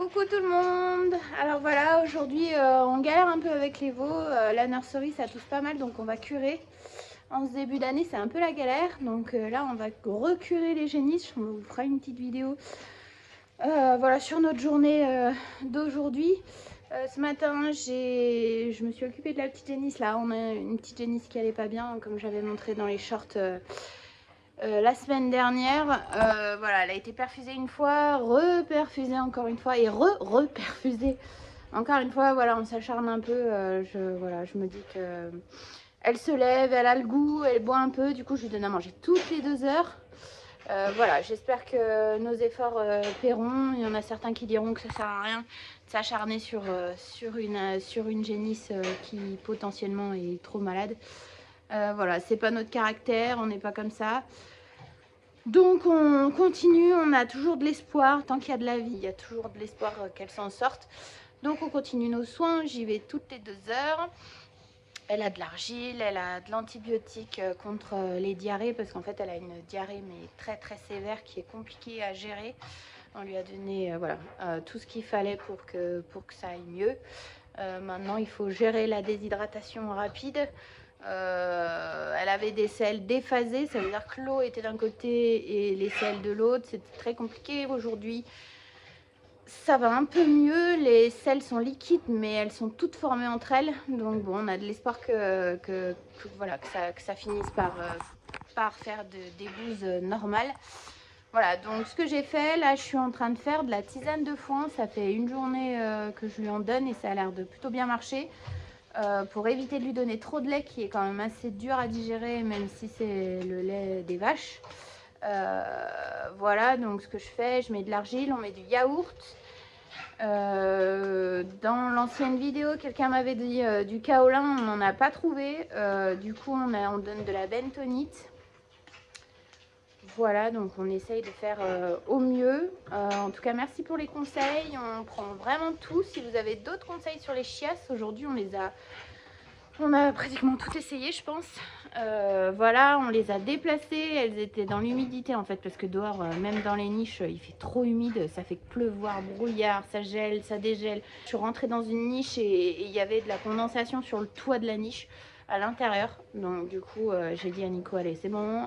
Coucou tout le monde. Alors voilà, aujourd'hui on galère un peu avec les veaux. La nurserie ça tousse pas mal, donc on va curer. En ce début d'année c'est un peu la galère, donc là on va recurer les génisses. On vous fera une petite vidéo voilà, sur notre journée d'aujourd'hui. Ce matin je me suis occupée de la petite génisse. Là on a une petite génisse qui allait pas bien, comme j'avais montré dans les shorts la semaine dernière. Voilà, elle a été perfusée une fois, reperfusée encore une fois et reperfusée encore une fois. Voilà, on s'acharne un peu. Voilà, je me dis que elle se lève, elle a le goût, elle boit un peu. Du coup, je lui donne à manger toutes les 2 heures. Voilà, j'espère que nos efforts paieront. Il y en a certains qui diront que ça sert à rien de s'acharner sur une génisse qui potentiellement est trop malade. Voilà, c'est pas notre caractère, on n'est pas comme ça. Donc on continue, on a toujours de l'espoir. Tant qu'il y a de la vie, il y a toujours de l'espoir qu'elle s'en sorte. Donc on continue nos soins, j'y vais toutes les 2 heures. Elle a de l'argile, elle a de l'antibiotique contre les diarrhées, parce qu'en fait elle a une diarrhée mais très très sévère qui est compliquée à gérer. On lui a donné voilà, tout ce qu'il fallait pour que ça aille mieux. Maintenant il faut gérer la déshydratation rapide. Elle avait des selles déphasées, ça veut dire que l'eau était d'un côté et les selles de l'autre. C'était très compliqué. Aujourd'hui ça va un peu mieux, les selles sont liquides mais elles sont toutes formées entre elles, donc bon, on a de l'espoir voilà, que ça finisse par faire des bouses normales. Voilà, donc ce que j'ai fait là, je suis en train de faire de la tisane de foin. Ça fait une journée que je lui en donne et ça a l'air de plutôt bien marcher. Pour éviter de lui donner trop de lait qui est quand même assez dur à digérer, même si c'est le lait des vaches. Voilà, donc ce que je fais, je mets de l'argile, on met du yaourt. Dans l'ancienne vidéo, quelqu'un m'avait dit du kaolin, on n'en a pas trouvé. Du coup, on donne de la bentonite. Voilà, donc on essaye de faire au mieux. En tout cas, merci pour les conseils. On prend vraiment tout. Si vous avez d'autres conseils sur les chiasses, aujourd'hui on a pratiquement tout essayé, je pense. Voilà, on les a déplacées. Elles étaient dans l'humidité en fait, parce que dehors, même dans les niches, il fait trop humide. Ça fait pleuvoir, brouillard, ça gèle, ça dégèle. Je suis rentrée dans une niche et il y avait de la condensation sur le toit de la niche à l'intérieur. Donc du coup, j'ai dit à Nico, allez, c'est bon.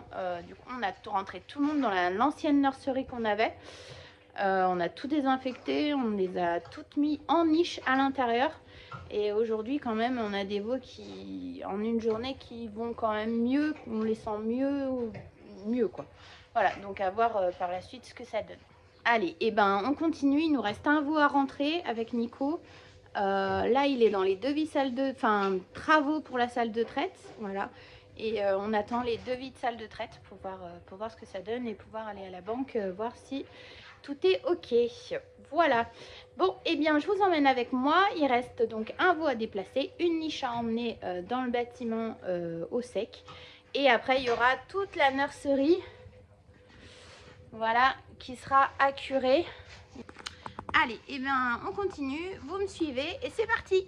Du coup, on a tout rentré tout le monde dans l'ancienne nurserie qu'on avait. On a tout désinfecté, on les a toutes mis en niche à l'intérieur. Et aujourd'hui quand même on a des veaux qui en une journée qui vont quand même mieux, on les sent mieux quoi. Voilà, donc à voir par la suite ce que ça donne. Allez, et ben on continue, il nous reste un veau à rentrer avec Nico. Là il est dans les devis travaux pour la salle de traite, voilà. Et on attend les devis de salle de traite pour voir ce que ça donne et pouvoir aller à la banque voir si tout est ok. Voilà. Bon, et bien je vous emmène avec moi. Il reste donc un veau à déplacer, une niche à emmener dans le bâtiment au sec. Et après il y aura toute la nurserie, voilà, qui sera à curer. Allez, et bien on continue, vous me suivez et c'est parti.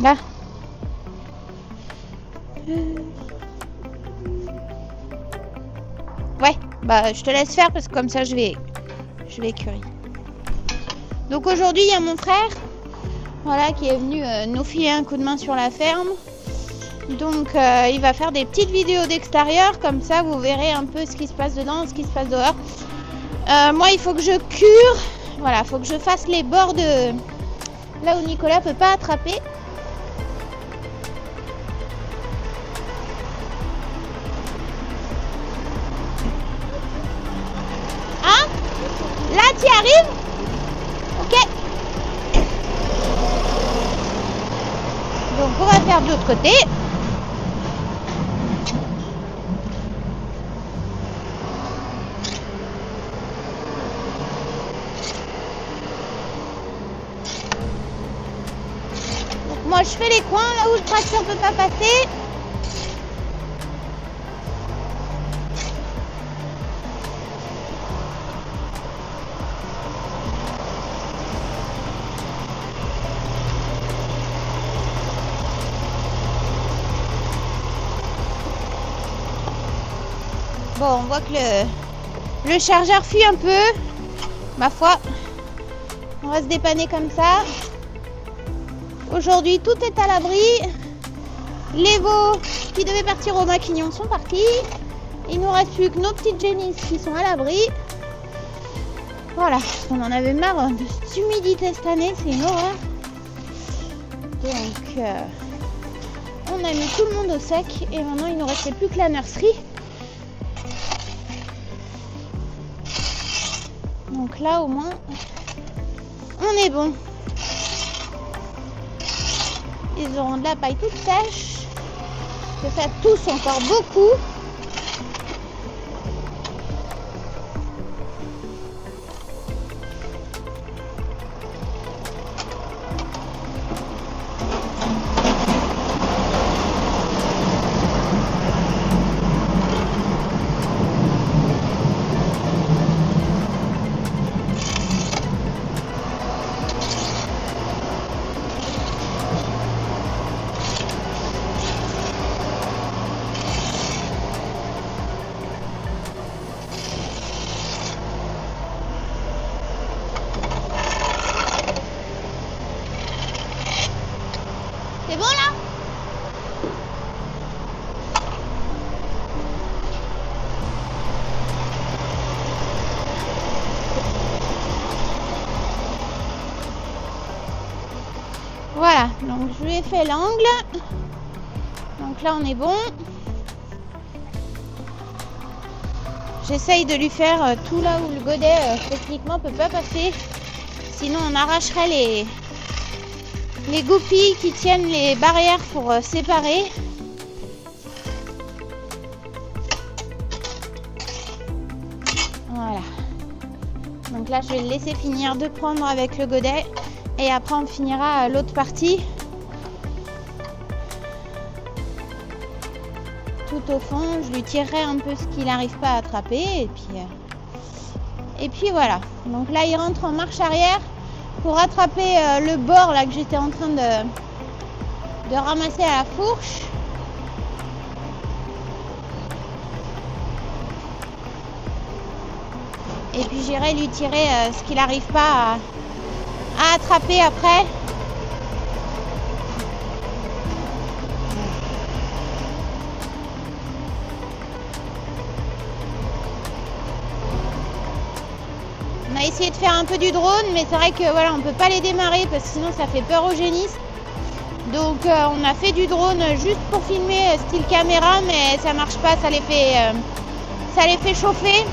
Là. Ouais, bah je te laisse faire parce que comme ça je vais écurer. Donc aujourd'hui il y a mon frère, voilà, qui est venu nous filer un coup de main sur la ferme. Donc il va faire des petites vidéos d'extérieur, comme ça vous verrez un peu ce qui se passe dedans, ce qui se passe dehors. Moi il faut que je cure, voilà, il faut que je fasse les bords de là où Nicolas peut pas attraper. Hein? Là tu y arrives? Ok. Donc on va faire de l'autre côté. Moi je fais les coins là où le tracteur peut pas passer. Bon, on voit que le chargeur fuit un peu. Ma foi, on va se dépanner comme ça. Aujourd'hui, tout est à l'abri. Les veaux qui devaient partir au Maquignon sont partis. Il nous reste plus que nos petites génisses qui sont à l'abri. Voilà, on en avait marre de cette humidité cette année, c'est une horreur. Donc, on a mis tout le monde au sec et maintenant il ne nous restait plus que la nurserie. Donc là, au moins, on est bon. Ils auront de la paille toute sèche. Que ça tousse encore beaucoup. C'est bon là? Voilà, donc je lui ai fait l'angle. Donc là on est bon. J'essaye de lui faire tout là où le godet techniquement peut pas passer. Sinon on arracherait les goupilles qui tiennent les barrières pour séparer. Voilà. Donc là je vais le laisser finir de prendre avec le godet et après on finira l'autre partie. Tout au fond, je lui tirerai un peu ce qu'il n'arrive pas à attraper et puis voilà. Donc là il rentre en marche arrière pour attraper le bord là que j'étais en train de ramasser à la fourche. Et puis j'irai lui tirer ce qu'il n'arrive pas à attraper après. On a essayé de faire un peu du drone, mais c'est vrai que voilà, on peut pas les démarrer parce que sinon ça fait peur aux génisses. Donc on a fait du drone juste pour filmer style caméra, mais ça marche pas, ça les fait chauffer.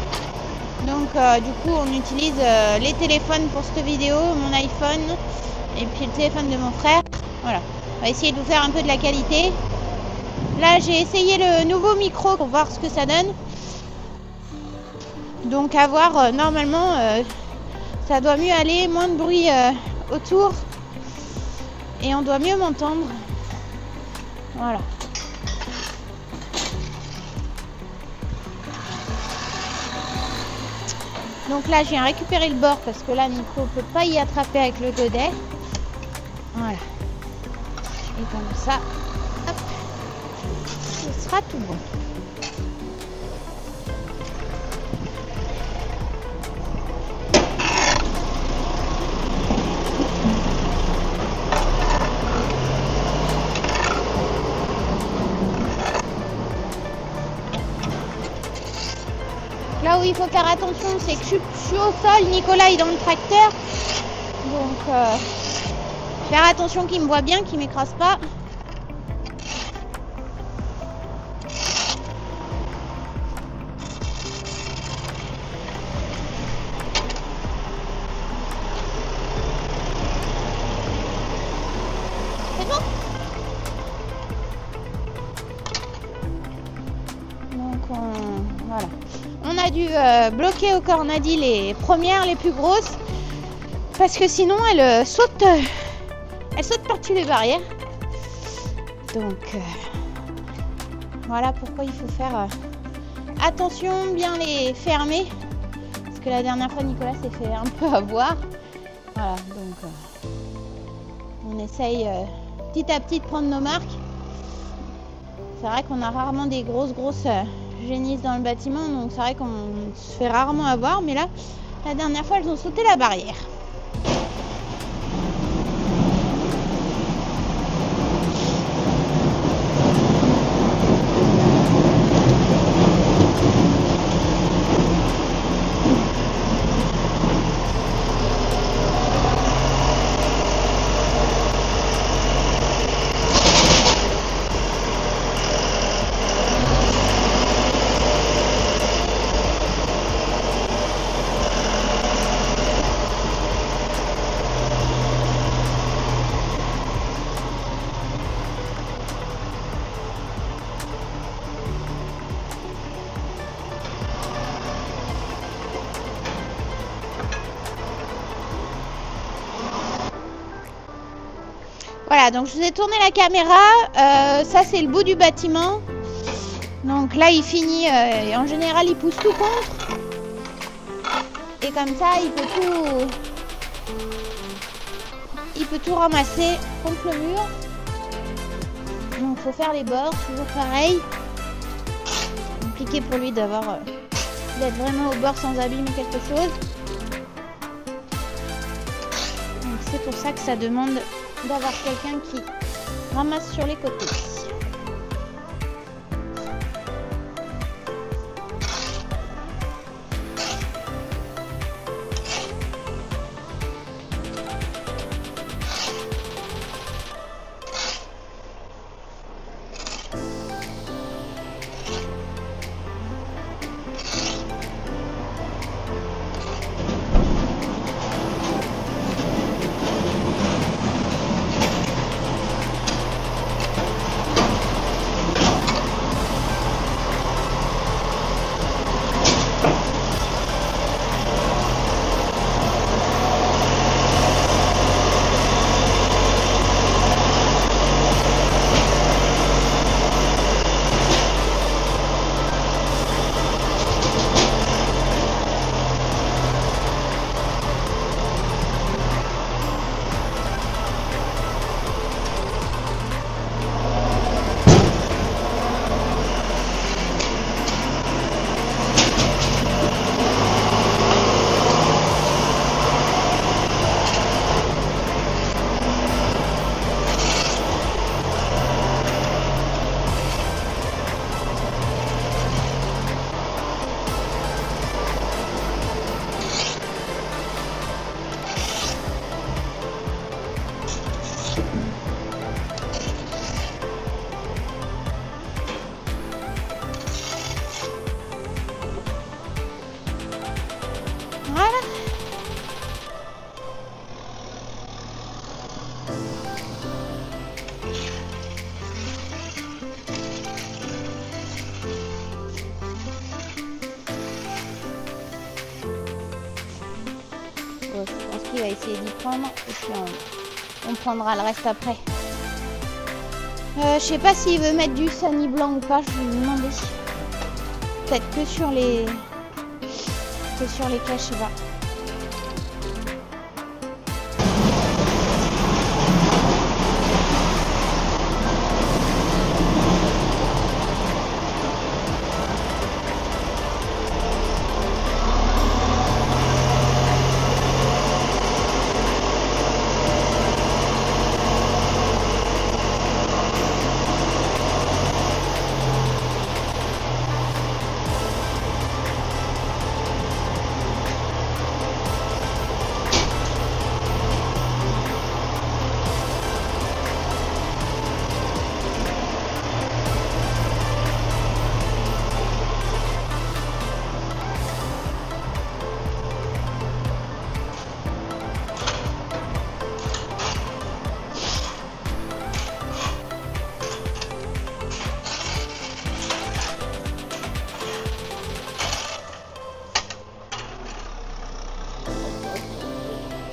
Donc du coup on utilise les téléphones pour cette vidéo, mon iPhone et puis le téléphone de mon frère. Voilà, on va essayer de vous faire un peu de la qualité. Là j'ai essayé le nouveau micro pour voir ce que ça donne. Donc à voir, normalement ça doit mieux aller, moins de bruit autour et on doit mieux m'entendre. Voilà. Donc là je viens récupérer le bord parce que là Nico ne peut pas y attraper avec le godet. Voilà. Et comme ça, hop, ce sera tout bon. Là où il faut faire attention, c'est que je suis au sol, Nicolas est dans le tracteur. Donc, faire attention qu'il me voit bien, qu'il ne m'écrase pas. C'est bon? Donc, voilà. On a dû bloquer au cornadi les premières, les plus grosses, parce que sinon elles sautent par-dessus les barrières. Donc voilà pourquoi il faut faire attention, bien les fermer, parce que la dernière fois Nicolas s'est fait un peu avoir. Voilà, donc on essaye petit à petit de prendre nos marques. C'est vrai qu'on a rarement des grosses génisses dans le bâtiment, donc c'est vrai qu'on se fait rarement avoir, mais là, la dernière fois, elles ont sauté la barrière. Voilà, donc je vous ai tourné la caméra, ça c'est le bout du bâtiment. Donc là il finit, en général il pousse tout contre. Et comme ça il peut tout ramasser contre le mur. Donc il faut faire les bords, toujours pareil. Compliqué pour lui d'être vraiment au bord sans abîmer quelque chose. Donc c'est pour ça que ça demande d'avoir quelqu'un qui ramasse sur les côtés. Il va essayer d'y prendre et puis on prendra le reste après. Je sais pas s'il veut mettre du sani blanc ou pas, je vais lui demander. Peut-être que sur les caches, je sais pas.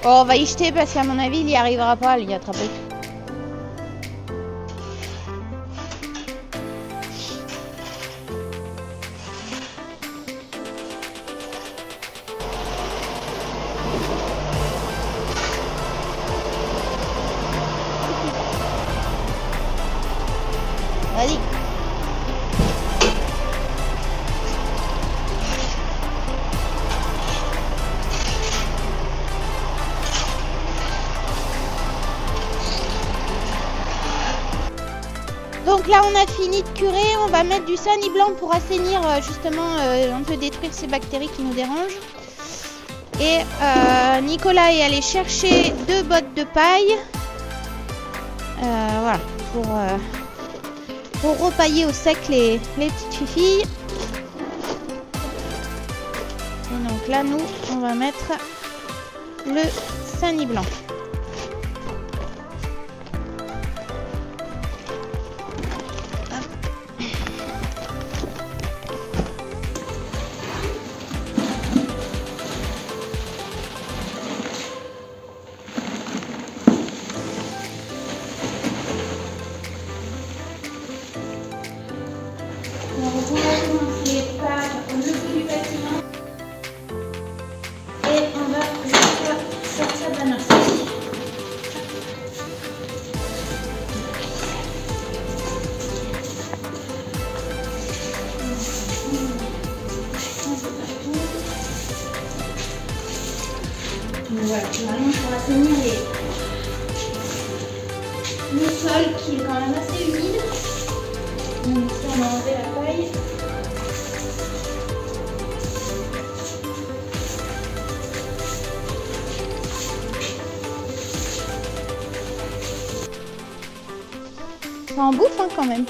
Oh, on va y jeter parce qu'à mon avis, il y arrivera pas à l'y attraper. Vas-y. Donc là on a fini de curer, on va mettre du sani blanc pour assainir justement un peu détruire ces bactéries qui nous dérangent. Et Nicolas est allé chercher 2 bottes de paille. Voilà, pour repailler au sec les petites fifilles. Et donc là nous on va mettre le sani blanc. Donc on va commencer par le plus facilement et on va juste sortir de la nurserie. Voilà, normalement pour assainir le sol qui est quand même assez humide. Donc ça on va enlever la paille. Ça en bouffe hein, quand même.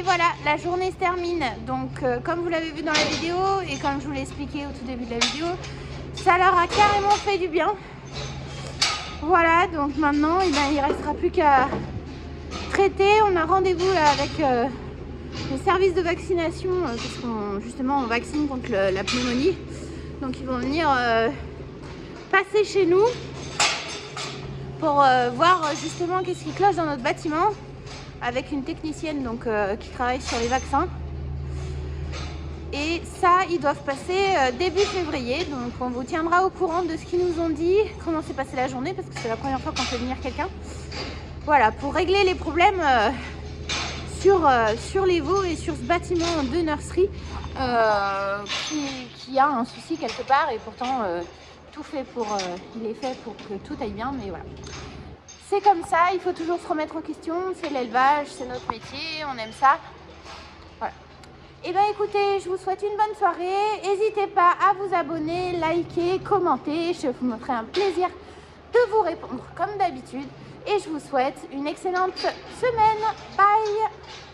Et voilà, la journée se termine. Donc comme vous l'avez vu dans la vidéo et comme je vous l'ai expliqué au tout début de la vidéo, ça leur a carrément fait du bien. Voilà, donc maintenant il ne restera plus qu'à traiter. On a rendez-vous avec le service de vaccination parce qu'on justement on vaccine contre la pneumonie. Donc ils vont venir passer chez nous pour voir justement qu'est-ce qui cloche dans notre bâtiment, avec une technicienne donc, qui travaille sur les vaccins. Et ça, ils doivent passer début février. Donc on vous tiendra au courant de ce qu'ils nous ont dit, comment s'est passée la journée, parce que c'est la première fois qu'on fait venir quelqu'un. Voilà, pour régler les problèmes sur les veaux et sur ce bâtiment de nursery qui a un souci quelque part. Et pourtant, tout fait pour, il est fait pour que tout aille bien, mais voilà. C'est comme ça, il faut toujours se remettre en question, c'est l'élevage, c'est notre métier, on aime ça. Voilà. Et bien écoutez, je vous souhaite une bonne soirée. N'hésitez pas à vous abonner, liker, commenter. Je vous me ferai un plaisir de vous répondre comme d'habitude. Et je vous souhaite une excellente semaine. Bye!